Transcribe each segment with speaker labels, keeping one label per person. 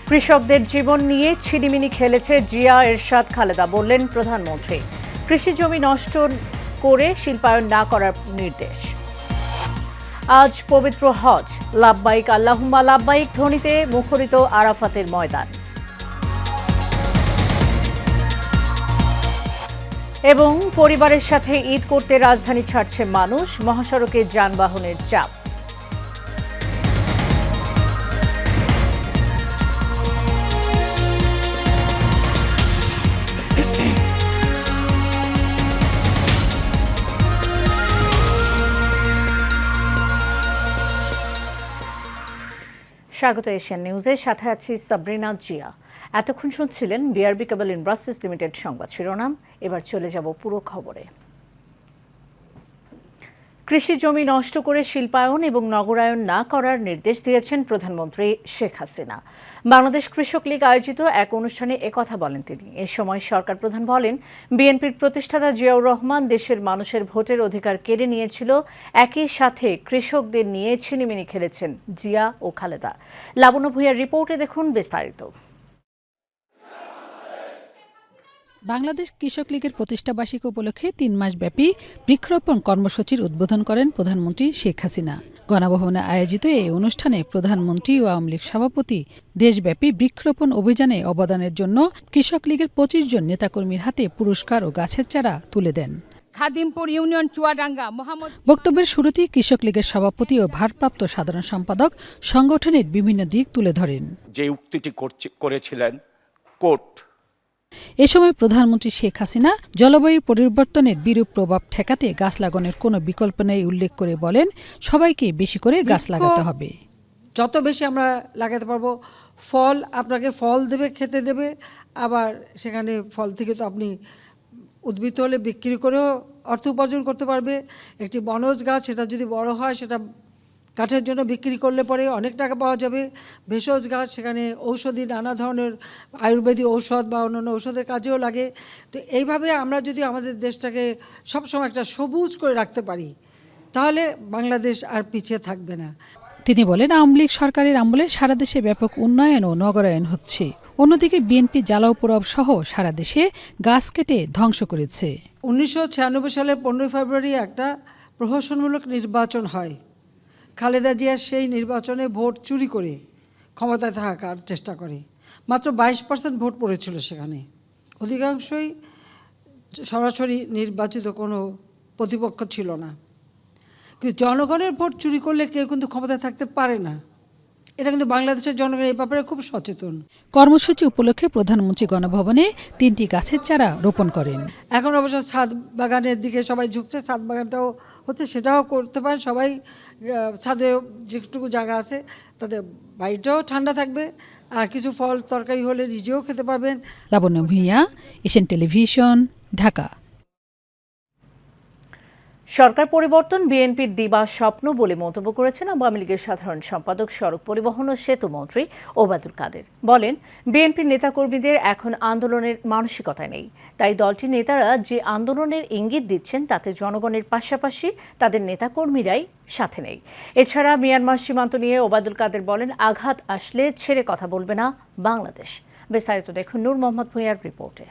Speaker 1: কৃষকদের জীবন নিয়ে ছিনিমিনি খেলেছে জিয়া এরশাদ খালেদা, বললেন প্রধানমন্ত্রী। কৃষি জমি নষ্ট করে শিল্পায়ন না করার নির্দেশ। আজ পবিত্র হজ, লাব্বাইক আল্লাহুম্মা লাব্বাইক ধ্বনিতে মুখরিত আরাফাতের ময়দান। এবং পরিবারের সাথে ঈদ করতে রাজধানী ছাড়ছে মানুষ, মহাসড়কে যানবাহনের চাপ। স্বাগত এশিয়ান নিউজের সাথে আছি সাবরিনা জিয়া। এতক্ষণ শুনছিলেন বিআরবি কেবল ইন্ডাস্ট্রিজ লিমিটেড সংবাদ শিরোনাম। এবার চলে যাব পুরো খবরে। কৃষি জমি নষ্ট করে শিল্পায়ন এবং নগরায়ন না করার নির্দেশ দিয়েছেন প্রধানমন্ত্রী শেখ হাসিনা। বাংলাদেশ কৃষক লীগ আয়োজিত এক অনুষ্ঠানে একথা বলেন তিনি। এ সময় সরকার প্রধান বলেন, বিএনপির প্রতিষ্ঠাতা জিয়াউর রহমান দেশের মানুষের ভোটের অধিকার কেড়ে নিয়েছিল, একই সাথে কৃষকদের নিয়ে ছিনিমিনি খেলেছেন জিয়া ও খালেদা। লাবণ্য ভূঁইয়ার রিপোর্টে দেখুন বিস্তারিত।
Speaker 2: বাংলাদেশ কৃষক লীগের প্রতিষ্ঠাবার্ষিকী উপলক্ষে ৩ মাসব্যাপী বৃক্ষরোপণ কর্মসূচির উদ্বোধন করেন প্রধানমন্ত্রী শেখ হাসিনা। গণভবনে আয়োজিত এই অনুষ্ঠানে প্রধানমন্ত্রী ও আওয়ামী লীগ সভাপতি দেশব্যাপী বৃক্ষরোপণ অভিযানে অবদানের জন্য কৃষক লীগের ২৫ জন নেতাকর্মীর হাতে পুরস্কার ও গাছের চারা তুলে দেন।
Speaker 3: খাদিমপুর ইউনিয়ন চুয়াডাঙ্গা মোহাম্মদ।
Speaker 2: বক্তব্যের শুরুতেই কৃষক লীগের সভাপতি ও ভারপ্রাপ্ত সাধারণ সম্পাদক সংগঠনের বিভিন্ন দিক তুলে ধরেন।
Speaker 4: যে উক্তিটি করেছিলেন কোর্ট,
Speaker 2: এ সময় প্রধানমন্ত্রী শেখ হাসিনা জলবায়ু পরিবর্তনের বিরূপ প্রভাব ঠেকাতে গাছ লাগানোর কোনো বিকল্প নেই উল্লেখ করে বলেন, সবাইকে বেশি করে গাছ লাগাতে হবে।
Speaker 5: যত বেশি আমরা লাগাতে পারবো, ফল আপনাকে ফল দেবে, খেতে দেবে, আবার সেখানে ফল থেকে তো আপনি উদ্ভিদ হলে বিক্রি করেও অর্থ উপার্জন করতে পারবে। একটি বনজ গাছ, সেটা যদি বড় হয় সেটা কাঠের জন্য বিক্রি করলে পরে অনেক টাকা পাওয়া যাবে। ভেষজ গাছ, সেখানে ঔষধি নানা ধরনের আয়ুর্বেদিক ঔষধ বা অন্যান্য ঔষধের কাজেও লাগে। তো এইভাবে আমরা যদি আমাদের দেশটাকে সবসময় একটা সবুজ করে রাখতে পারি, তাহলে বাংলাদেশ আর পিছিয়ে থাকবে না।
Speaker 2: তিনি বলেন, আওয়ামী লীগ সরকারের আমলে সারা দেশে ব্যাপক উন্নয়ন ও নগরায়ন হচ্ছে। অন্যদিকে বিএনপি জ্বালাও পোড়াও সহ সারা দেশে গাছ কেটে ধ্বংস করেছে।
Speaker 5: 1996 সালের 15 ফেব্রুয়ারি একটা প্রহসনমূলক নির্বাচন হয়। খালেদা জিয়া সেই নির্বাচনে ভোট চুরি করে ক্ষমতায় থাকার চেষ্টা করে। মাত্র 22% ভোট পড়েছিল সেখানে। অধিকাংশই সরাসরি নির্বাচিত কোনো প্রতিপক্ষ ছিল না। কিন্তু জনগণের ভোট চুরি করলে কেউ কিন্তু ক্ষমতায় থাকতে পারে না। এটা কিন্তু বাংলাদেশের জনগণ এই ব্যাপারে খুব সচেতন।
Speaker 2: কর্মসূচি উপলক্ষে প্রধানমন্ত্রী গণভবনে 3টি গাছের চারা রোপণ করেন।
Speaker 5: এখন অবশ্য ছাদ বাগানের দিকে সবাই ঝুঁকছে, ছাদ বাগানটাও হচ্ছে, সেটাও করতে পারেন সবাই। ছাদে যেটুকু জায়গা আছে তাদের বাড়িটাও ঠান্ডা থাকবে, আর কিছু ফল তরকারি হলে নিজেও খেতে পারবেন।
Speaker 2: লাবণ্য ভূঁইয়া, এশিয়ান টেলিভিশন, ঢাকা।
Speaker 1: সরকার পরিবর্তন বিএনপির দিবা স্বপ্ন বলে মন্তব্য করেছেন আওয়ামী লীগের সাধারণ সম্পাদক, সড়ক পরিবহন ও সেতু মন্ত্রী ওবায়দুল কাদের। বলেন, বিএনপির নেতাকর্মীদের এখন আন্দোলনের মানসিকতা নেই, তাই দলটির নেতারা যে আন্দোলনের ইঙ্গিত দিচ্ছেন তাতে জনগণের পাশাপাশি তাদের নেতাকর্মীরাই সাথে নেই। এছাড়া মিয়ানমার সীমান্ত নিয়ে ওবায়দুল কাদের বলেন, আঘাত আসলে ছেড়ে কথা বলবে না বাংলাদেশ। বিস্তারিত দেখুন নূর মোহাম্মদ ভূঁইয়ার রিপোর্টে।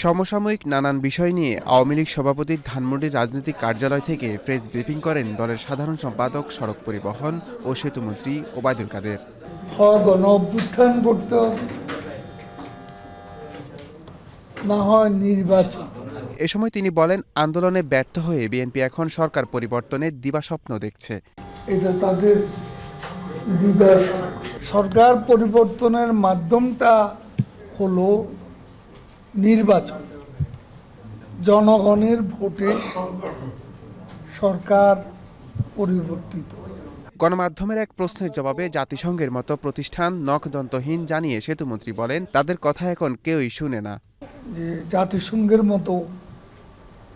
Speaker 6: সমসাময়িক নানান বিষয় নিয়ে আওয়ামী লীগ সভাপতির ধানমন্ডির রাজনৈতিক কার্যালয় থেকে প্রেস ব্রিফিং করেন দলের সাধারণ সম্পাদক, সড়ক পরিবহন ও সেতুমন্ত্রী ওবায়দুল কাদের।
Speaker 7: গণ-অভ্যুত্থান করতে না হয় নির্বাচন।
Speaker 6: এ সময় তিনি বলেন, আন্দোলনে ব্যর্থ হয়ে বিএনপি এখন সরকার পরিবর্তনের দিবাস্বপ্ন দেখছে।
Speaker 7: এটা তাদের দিবাস্বপ্ন। সরকার পরিবর্তনের মাধ্যমটা হলো নির্বাচন। জনগণের ভোটে সরকার পরিবর্তিত।
Speaker 6: গণমাধ্যমের এক প্রশ্নের জবাবে জাতিসংঘের মতো প্রতিষ্ঠান নখদন্তহীন জানিয়ে সেতুমন্ত্রী বলেন, তাদের কথা এখন কেউই শুনে না।
Speaker 7: যে জাতিসংঘের মতো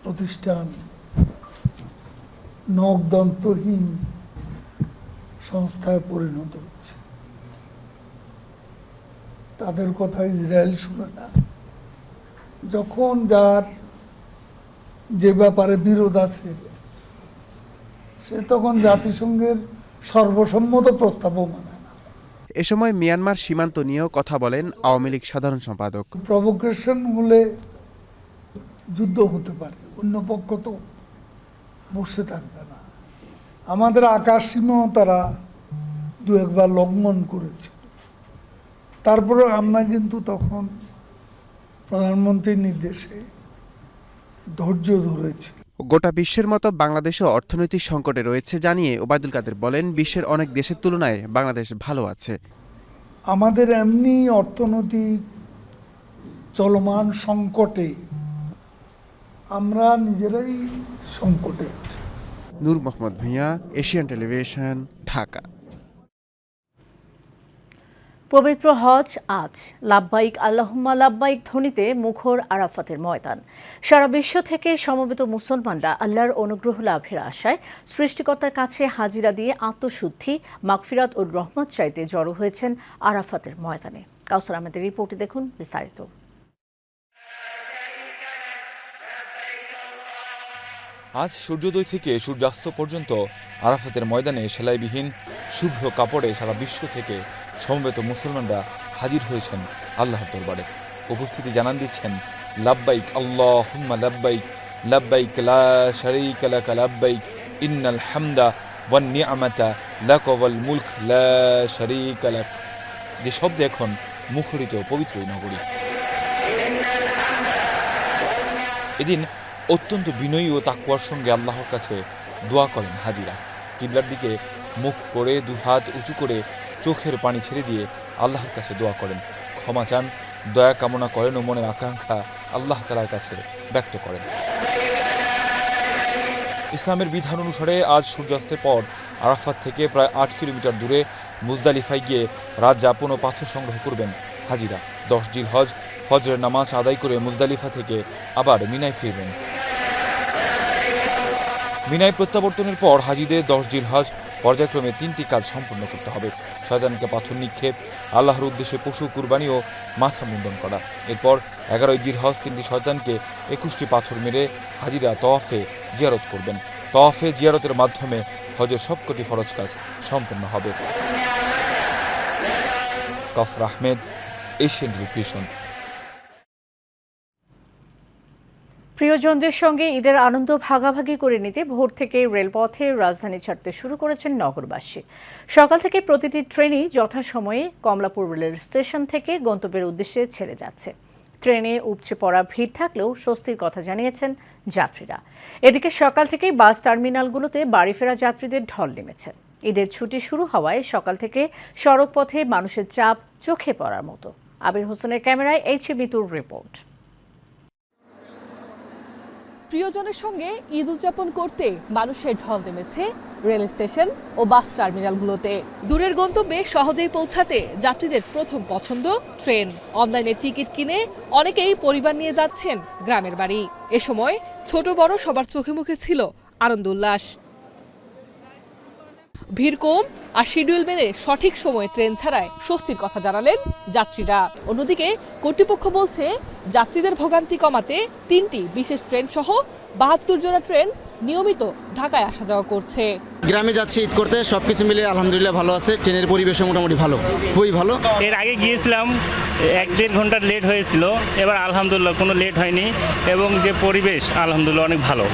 Speaker 7: প্রতিষ্ঠান নখদন্তহীন সংস্থায় পরিণত হচ্ছে, তাদের কথা ইসরায়েল শুনে না। যখন যার যে ব্যাপারে বিরোধ আছে সে তখন জাতিসংঘের সর্বসম্মত প্রস্তাবও মানে না।
Speaker 6: এ সময় মিয়ানমার সীমান্ত নিয়েও কথা বলেন আওয়ামী লীগ সাধারণ সম্পাদক।
Speaker 7: প্রভোকেশন হলে যুদ্ধ হতে পারে, অন্য পক্ষ তো বসে থাকবে না। আমাদের আকাশ সীমাও তারা দু একবার লঙ্ঘন করেছিল, তারপরে আমরা কিন্তু তখন প্রধানমন্ত্রীর নির্দেশে ধৈর্য ধরেছি।
Speaker 6: গোটা বিশ্বের মতো বাংলাদেশও অর্থনৈতিক সংকটে রয়েছে জানিয়ে ওবায়দুল কাদের বলেন, বিশ্বের অনেক দেশের তুলনায় বাংলাদেশ ভালো আছে।
Speaker 7: আমাদের এমনি অর্থনৈতিক চলমান সংকটে আমরা নিজেরাই সংকটে আছি।
Speaker 6: নূর মোহাম্মদ ভূঁইয়া, এশিয়ান টেলিভিশন, ঢাকা।
Speaker 1: পবিত্র হজ আজ। লাব্বাইক আল্লাহুম্মা লাব্বাইক ধ্বনিতে মুখর আরাফাতের ময়দান। সারা বিশ্ব থেকে সমবেত মুসলমানরা আল্লাহর অনুগ্রহ লাভের আশায় সৃষ্টিকর্তার কাছে হাজিরা দিয়ে আত্মশুদ্ধি, মাগফিরাত ও রহমত চাইতে জড়ো হয়েছেন আরাফাতের ময়দানে। কাউসার আহমেদের রিপোর্টে দেখুন বিস্তারিত।
Speaker 8: আজ সূর্যোদয় থেকে সূর্যাস্ত পর্যন্ত আরাফাতের ময়দানে সেলাইবিহীন শুভ্র কাপড়ে সারা বিশ্ব থেকে সমবেত মুসলমানরা হাজির হয়েছেন আল্লাহর দরবারে। উপস্থিতি জানান দিচ্ছেন লাব্বাইক আল্লাহুম্মা লাব্বাইক, লাব্বাইক লা শারীকা লাকা লাব্বাইক, ইন্নাল হামদা ওয়ান নি'মাতা লাকা ওয়াল মুলক লা শারীকা লাক। যে শব্দে এখন মুখরিত পবিত্র নগরী। এদিন অত্যন্ত বিনয়ী ও তাকওয়ার সঙ্গে আল্লাহর কাছে দোয়া করেন হাজিরা। কিবলার দিকে মুখ করে দুহাত উঁচু করে চোখের পানি ছেড়ে দিয়ে আল্লাহর কাছে দোয়া করেন, ক্ষমা চান, দয়া কামনা করেন ও মনের আকাঙ্ক্ষা আল্লাহ তাআলার কাছে ব্যক্ত করেন। ইসলামের বিধান অনুসারে আজ সূর্যাস্তের পর আরাফাত থেকে প্রায় 8 কিলোমিটার দূরে মুজদালিফায় গিয়ে রাত যাপন ও পাথর সংগ্রহ করবেন হাজিরা। 10 জিলহজ ফজরের নামাজ আদায় করে মুজদালিফা থেকে আবার মিনায় ফিরবেন। মিনায় প্রত্যাবর্তনের পর হাজিদের 10 জিলহজ পর্যায়ক্রমে 3টি কাজ সম্পন্ন করতে হবে। শয়তানকে পাথর নিক্ষেপ, আল্লাহর উদ্দেশ্যে পশু কুরবানি ও মাথা মুন্ডন করা। এরপর 11 জিলহজ 3টি শয়তানকে 21টি পাথর মেরে হাজিরা তওয়াফে জিয়ারত করবেন। তওয়াফে জিয়ারতের মাধ্যমে হজের সবকটি ফরজ কাজ সম্পন্ন হবে। কাউসার আহমেদ, এশিয়ান টেলিভিশন।
Speaker 1: প্রিয়জনদের সঙ্গে ঈদের আনন্দ ভাগাভাগি করে নিতে ভোর থেকে রেলপথে রাজধানী ছাড়তে শুরু করেছেন নগরবাসী। সকাল থেকে প্রতিটি ট্রেনই যথাসময়ে কমলাপুর রেল স্টেশন থেকে গন্তব্যের উদ্দেশ্যে ছেড়ে যাচ্ছে। ট্রেনে উপচে পড়া ভিড় থাকলেও স্বস্তির কথা জানিয়েছেন যাত্রীরা। এদিকে সকাল থেকেই বাস টার্মিনালগুলোতে বাড়ি ফেরা যাত্রীদের ঢল নেমেছে। ঈদের ছুটি শুরু হওয়ায় সকাল থেকে সড়কপথে মানুষের চাপ চোখে পড়ার মতো। আবির হোসেনের ক্যামেরায় মিতুর রিপোর্ট।
Speaker 9: প্রিয়জনের সঙ্গে ঈদ উদযাপন করতে মানুষের ঢল নেমেছে রেল স্টেশন ও বাস টার্মিনালগুলোতে। দূরের গন্তব্যে সহজেই পৌঁছাতে যাত্রীদের প্রথম পছন্দ ট্রেন। অনলাইনে টিকিট কিনে অনেকেই পরিবার নিয়ে যাচ্ছেন গ্রামের বাড়ি। এ সময় ছোট বড় সবার চোখে মুখে ছিল আনন্দ উল্লাস। ভিড় কম আর শিডিউল মেনে সঠিক সময়ে ট্রেন ছাড়ায় স্বস্তির কথা জানালেন যাত্রীরা। অন্যদিকে কর্তৃপক্ষ বলছে যাত্রীদের ভোগান্তি কমাতে 3টি বিশেষ ট্রেন সহ 72 জোড়া ট্রেন নিয়মিত ঢাকায় আসা যাওয়া করছে।
Speaker 10: গ্রামে যাচ্ছি ঈদ করতে, সবকিছু মিলে আলহামদুলিল্লাহ ভালো আছে। ট্রেনের পরিবেশ মোটামুটি ভালো, খুবই ভালো।
Speaker 11: এর আগে গিয়েছিলাম 1-1.5 ঘন্টা লেট হয়েছিল, এবার আলহামদুলিল্লাহ কোনো লেট হয়নি এবং যে পরিবেশ আলহামদুলিল্লাহ অনেক ভালো।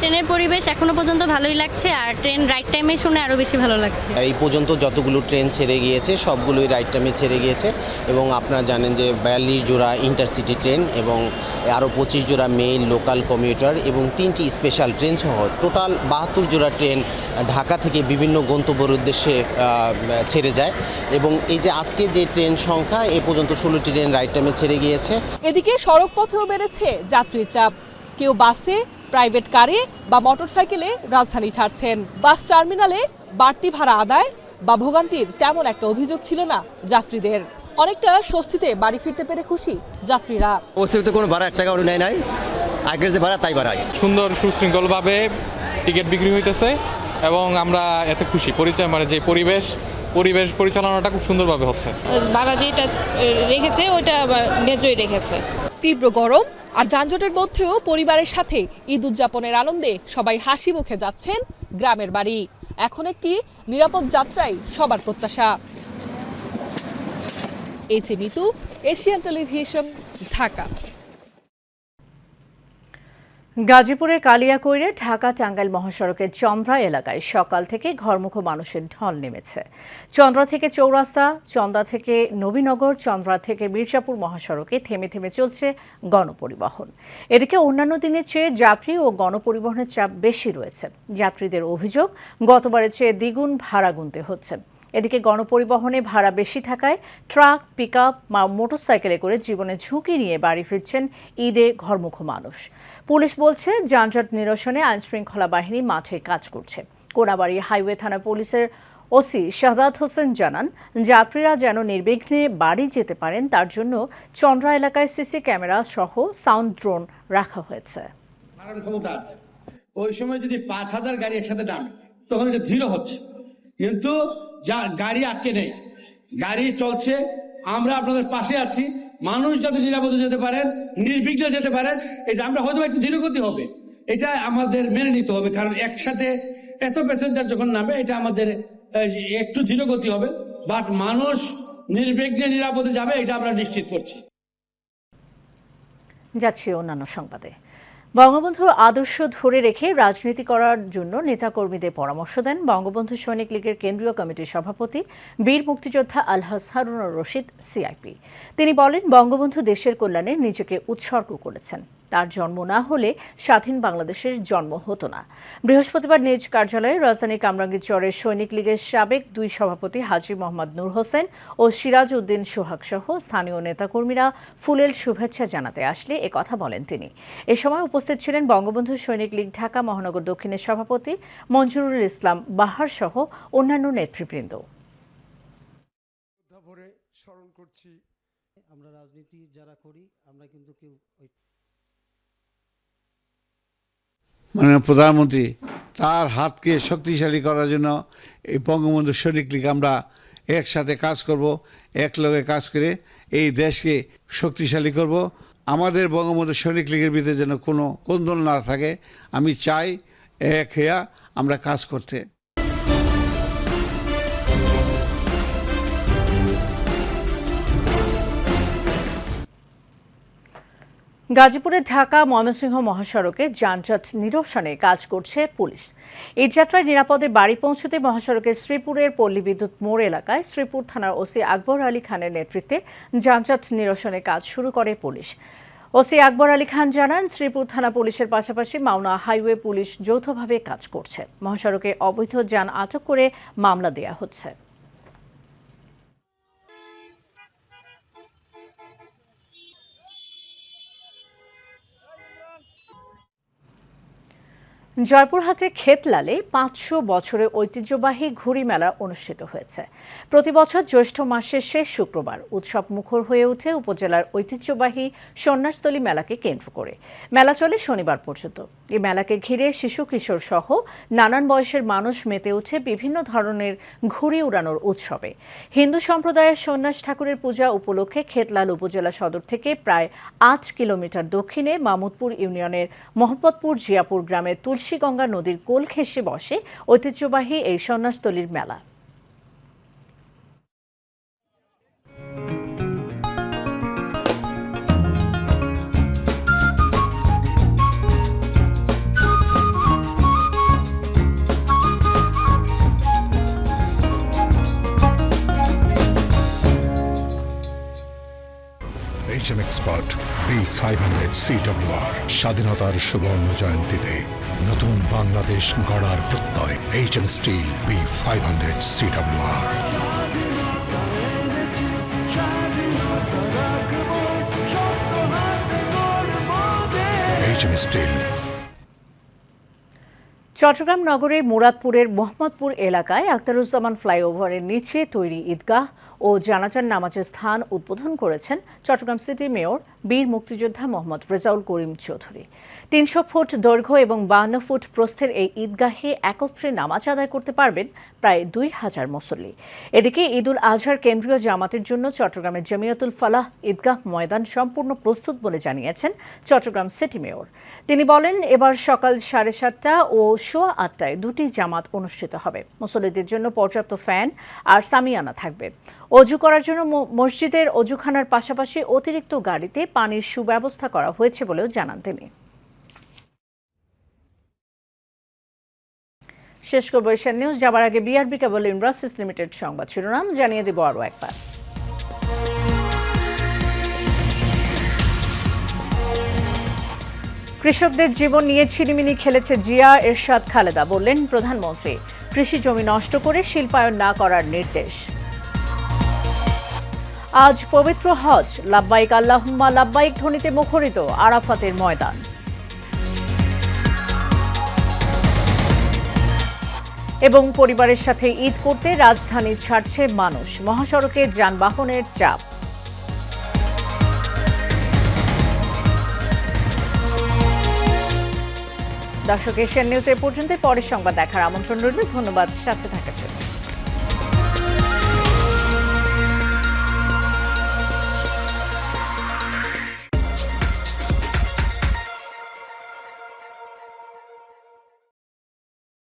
Speaker 12: ট্রেনের পরিবেশ এখনো পর্যন্ত ভালোই লাগছে আর ট্রেন রাইট টাইমে শুনে আরও বেশি ভালো লাগছে।
Speaker 13: এই পর্যন্ত যতগুলো ট্রেন ছেড়ে গিয়েছে সবগুলোই রাইট টাইমে ছেড়ে গিয়েছে এবং আপনারা জানেন যে 42 জোড়া ইন্টারসিটি ট্রেন এবং আরও 25 জোড়া মেইল লোকাল কমিউটার এবং 3টি স্পেশাল ট্রেন সহ টোটাল 72 জোড়া ট্রেন ঢাকা থেকে বিভিন্ন গন্তব্যের উদ্দেশ্যে ছেড়ে যায় এবং এই যে আজকে যে ট্রেন সংখ্যা এ পর্যন্ত 16টি ট্রেন রাইট টাইমে ছেড়ে গিয়েছে।
Speaker 9: এদিকে সড়ক পথেও বেড়েছে যাত্রীর চাপ। কেউ বাসে, প্রাইভেট কারে বা মোটরসাইকেলে রাজধানী ছাড়ছেন। বাস টার্মিনালে বাড়তি ভাড়া আদায় বা ভোগান্তির তেমন একটা অভিযোগ ছিল না যাত্রীদের। অনেকটা স্বস্তিতে বাড়ি ফিরতে পেরে খুশি যাত্রীরা।
Speaker 10: অতিরিক্ত কোনো ভাড়া 1 টাকাও নেয় নাই, আগের যে ভাড়া তাই ভাড়াই।
Speaker 14: সুন্দর সুশৃঙ্খলভাবে টিকিট বিক্রি হইতেছে এবং আমরা এত খুশি। পরিচয় মানে যে পরিবেশ পরিচালনাটা খুব সুন্দরভাবে হচ্ছে।
Speaker 15: ভাড়া যেটা রেখেছে ওইটা ন্যায্যই রেখেছে।
Speaker 9: তীব্র গরম আর যানজটের মধ্যেও পরিবারের সাথে ঈদ উদযাপনের আনন্দে সবাই হাসি মুখে যাচ্ছেন গ্রামের বাড়ি। এখন একটি নিরাপদ যাত্রাই সবার প্রত্যাশা। H A Mitu, Asian television, Dhaka.
Speaker 1: গাজীপুরের কালিয়াকৈরে ঢাকা টাঙ্গাইল মহাসড়কের চন্দ্রা এলাকায় সকাল থেকে ঘরমুখো মানুষের ঢল নেমেছে। চন্দ্রা থেকে চৌরাস্তা, চন্দ্রা থেকে নবীনগর, চন্দ্রা থেকে মির্জাপুর মহাসড়কে থেমে থেমে চলছে গণপরিবহন। এদিকে অন্যান্য দিনের চেয়ে যাত্রী ও গণপরিবহনের চাপ বেশি রয়েছে। যাত্রীদের অভিযোগ, গতবারের চেয়ে দ্বিগুণ ভাড়া গুনতে হচ্ছে। এদিকে গণপরিবহনে ভাড়া বেশি থাকায় ট্রাক, পিকআপ, মোটরসাইকেলে করে জীবনের ঝুঁকি নিয়ে বাড়ি ফিরছেন ঈদে ঘরমুখো মানুষ। পুলিশ বলছে, যানজট নিরসনে আইনশৃঙ্খলা বাহিনী মাঠে কাজ করছে। কোনাবাড়ী হাইওয়ে থানা পুলিশের ওসি শাহাদাত হোসেন জানান, যাত্রীরা যেন নির্বিঘ্নে বাড়ি যেতে পারেন তার জন্য চন্দ্রা এলাকায় সিসি ক্যামেরা সহ সাউন্ড ড্রোন রাখা হয়েছে।
Speaker 16: ওই সময় যদি ৫,০০০ গাড়ি একসাথে নামে তখন এটা ধীর হচ্ছে, কিন্তু গাড়ি আটকে নেই, গাড়ি চলছে। আমরা আপনাদের পাশে আছি। মানুষ যাতে নিরাপদে যেতে পারেন, নির্বিঘ্নে যেতে পারেন, এটা আমরা হয়তো একটু ধীরগতি হবে, এটা আমাদের মেনে নিতে হবে। কারণ একসাথে এত প্যাসেঞ্জার যখন নামে, এটা আমাদের একটু ধীরগতি হবে, বাট মানুষ নির্বিঘ্নে নিরাপদে যাবে, এটা আমরা নিশ্চিত করছি।
Speaker 1: যাচ্ছি অন্যান্য সংবাদে। বঙ্গবন্ধুর আদর্শ ধরে রেখে রাজনীতি করার জন্য নেতাকর্মীদের পরামর্শ দেন বঙ্গবন্ধু সৈনিক লীগের কেন্দ্রীয় কমিটির সভাপতি বীর মুক্তিযোদ্ধা আলহাজ হারুনুর রশিদ সিআইপি। তিনি বলেন, বঙ্গবন্ধু দেশের কল্যাণে নিজেকে উৎসর্গ করেছেন। তার জন্ম না হলে স্বাধীন বাংলাদেশের জন্ম হতো না। বৃহস্পতিবার নিজ কার্যালয়ে রাজধানী কামরাঙ্গীরচরের সৈনিক লীগের সাবেক 2 সভাপতি হাজী মোহাম্মদ নূর হোসেন ও সিরাজ উদ্দিন সোহাগ সহ স্থানীয় নেতাকর্মীরা ফুলেল শুভেচ্ছা জানাতে আসলে একথা বলেন তিনি। এ সময় উপস্থিত ছিলেন বঙ্গবন্ধু সৈনিক লীগ ঢাকা মহানগর দক্ষিণের সভাপতি মঞ্জুরুল ইসলাম বাহার সহ অন্যান্য নেতৃবৃন্দ।
Speaker 17: আমরা রাজনীতি যারা করি, আমরা কিন্তু কেউ মাননীয় প্রধানমন্ত্রী তার হাতকে শক্তিশালী করার জন্য এই বঙ্গবন্ধু সৈনিক লীগ আমরা একসাথে কাজ করব, একলগে কাজ করে এই দেশকে শক্তিশালী করব। আমাদের বঙ্গবন্ধু সৈনিক লীগের ভিতরে যেন কোনো কোন্দল না থাকে, আমি চাই এক হইয়া আমরা কাজ করতে।
Speaker 1: গাজীপুরের ঢাকা ময়মনসিংহ মহাসড়কে যানজট নিরসনে কাজ করছে পুলিশ। ঈদযাত্রায় নিরাপদে বাড়ি পৌঁছতে মহাসড়কের শ্রীপুরের পল্লী বিদ্যুৎ মোড় এলাকায় শ্রীপুর থানার ওসি আকবর আলী খানের নেতৃত্বে যানজট নিরসনে কাজ শুরু করে পুলিশ। ওসি আকবর আলী খান জানান, শ্রীপুর থানা পুলিশের পাশাপাশি মাওনা হাইওয়ে পুলিশ যৌথভাবে কাজ করছে। মহাসড়কে অবৈধ যান আটক করে মামলা দেয়া হচ্ছে। জয়পুরহাটে ক্ষেতলালে 500 বছরের ঐতিহ্যবাহী ঘুড়ি মেলা অনুষ্ঠিত হয়েছে। প্রতি বছর জ্যৈষ্ঠ মাসের শেষ শুক্রবার উৎসব মুখর হয়ে ওঠে উপজেলার ঐতিহ্যবাহী সন্ন্যাসতলী মেলাকে কেন্দ্র করে। মেলা চলে শনিবার পর্যন্ত। এই মেলাকে ঘিরে শিশু কিশোর সহ নানান বয়সের মানুষ মেতে ওঠে বিভিন্ন ধরনের ঘুড়ি উড়ানোর উৎসবে। হিন্দু সম্প্রদায়ের সন্ন্যাস ঠাকুরের পূজা উপলক্ষে ক্ষেতলাল উপজেলা সদর থেকে প্রায় 8 কিলোমিটার দক্ষিণে মামুদপুর ইউনিয়নের মোহাম্মদপুর জিয়াপুর গ্রামের তুলসীগঙ্গা নদীর কোল ঘেঁষে বসে ঐতিহ্যবাহী এই সন্ন্যাসতলীর মেলা।
Speaker 18: HM Expert B500 CWR স্বাধীনতার সুবর্ণ জয়ন্তীতে নতুন বাংলাদেশ গড়ার প্রত্যয়। HM Steel B500 CWR। HM Steel।
Speaker 1: Chittagong নগরের মুরাদপুরের মোহাম্মদপুর এলাকায় আখতারুজ্জামান ফ্লাইওভারের নিচে তৈরি ঈদগাহ ও জানাজার নামাজের স্থান উদ্বোধন করেছেন চট্টগ্রাম সিটি মেয়র বীর মুক্তিযোদ্ধা মোহাম্মদ রেজাউল করিম চৌধুরী। 300 ফুট দৈর্ঘ্য এবং 52 ফুট প্রস্থের এই ঈদগাহে একত্রে নামাজ আদায় করতে পারবেন প্রায় 2000 মুসল্লি। এদিকে ঈদুল আজহার কেন্দ্রীয় জামাতের জন্য চট্টগ্রামের জামিয়াতুল ফালাহ ঈদগাহ ময়দান সম্পূর্ণ প্রস্তুত বলে জানিয়েছেন চট্টগ্রাম সিটি মেয়র। তিনি বলেন, এবার সকাল 7:30টা ও 8:15টায় দুটি জামাত অনুষ্ঠিত হবে। মুসল্লিদের জন্য পর্যাপ্ত ফ্যান আর সামিয়ানা থাকবে। অজু করার জন্য মসজিদের অজুখানার পাশাপাশি অতিরিক্ত গাড়িতে পানির সুব্যবস্থা করা হয়েছে বলেও জানান তিনি। শেষ করব এশিয়ান নিউজ। যাবার আগে বিআরবি কেবল ইন্ডাস্ট্রিজ লিমিটেড সংবাদ শিরোনাম জানিয়ে দেব আরও একবার। কৃষকদের জীবন নিয়ে ছিনিমিনি খেলেছে জিয়া এরশাদ খালেদা, বললেন প্রধানমন্ত্রী। কৃষি জমি নষ্ট করে শিল্পায়ন না করার নির্দেশ। আজ পবিত্র হজ, লাব্বাইক আল্লাহুম্মা লাব্বাইক ধ্বনিতে মুখরিত আরাফাতের ময়দান। এবং পরিবারের সাথে ঈদ করতে রাজধানী ছাড়ছে মানুষ, মহাসড়কে যানবাহনের চাপ। দর্শক, এশিয়ান নিউজ এ পর্যন্ত। পরের সংবাদ দেখার আমন্ত্রণ রইল। ধন্যবাদ সাথে থাকার জন্য।